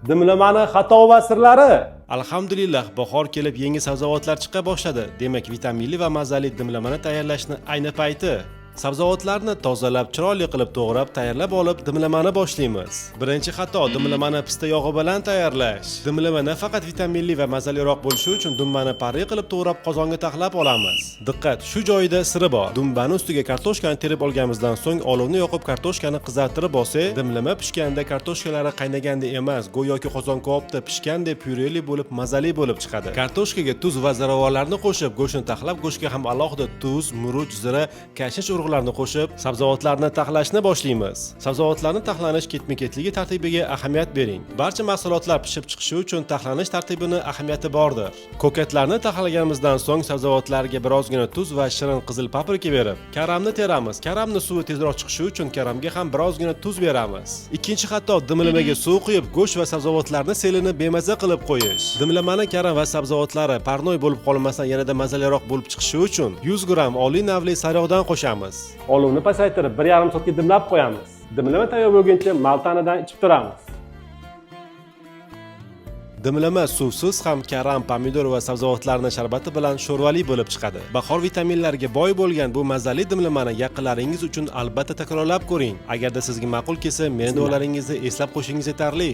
Dimlamani xato va sirlari. Alhamdulillah, bahor kelib yangi sabzavotlar chiqa boshladi. Demak, vitaminli va mazali dimlamani tayyorlashni ayni payti. Sabzavotlarni tozalab, chiroyli qilib to'g'rab, tayyorlab olib, dimlamani boshlaymiz. Birinchi xato dimlamani pista yog'i bilan tayyorlash. Dimlama nafaqat vitaminli va mazaliroq bo'lishi uchun dumbani parri qilib to'g'rab qozonga taxlab olamiz. Diqqat, shu joyida siri bor. Dumbani ustiga kartoshkani terib olganimizdan so'ng olovni yoqib kartoshkani qizartirib olsak, dimlama pishganda kartoshkalari qaynaganda emas, go'yoki qozon kopda pishgandek pyureli bo'lib, mazali bo'lib chiqadi. Kartoshkaga tuz va ziravorlarni qo'shib, go'shtni taxlab, go'shtga ham alohida tuz, murch, zira, kashish urug'larni qo'shib, sabzavotlarni taxlashni boshlaymiz. Sabzavotlarni taxlanish ketma-ketligi tartibiga ahamiyat bering. Barcha mahsulotlar pishib chiqishi uchun taxlanish tartibining ahamiyati bordir. Ko'katlarni taxlaganimizdan so'ng sabzavotlarga birozgina tuz va shirin qizil paprika berib, karamni teramiz. Karamni suvi tezroq chiqishi uchun karamga ham birozgina tuz beramiz. Ikkinchi xato dimlamaga suv quyib, go'sht va sabzavotlarni selini bemaza qilib qo'yish. Dimlamani karam va sabzavotlari parnoy bo'lib qolmasdan yanada mazaliroq bo'lib chiqishi uchun 100 g oliy navli sariyog'dan qo'shamiz. Olovni pasaytirib 1,5 soatga dimlab qo'yamiz. Dimlama tayyor bo'lguncha maltanidan ichib turamiz. Dimlama suvsiz ham karam, pomidor va sabzavotlarning sharbati bilan sho'rvali bo'lib chiqadi. Bahor vitaminlarga boy bo'lgan bu mazali dimlamani yaqinlaringiz uchun albatta takrorlab ko'ring. Agarda sizga ma'qul kelsa, meni duolaringizni eslab qo'yishingiz yetarli.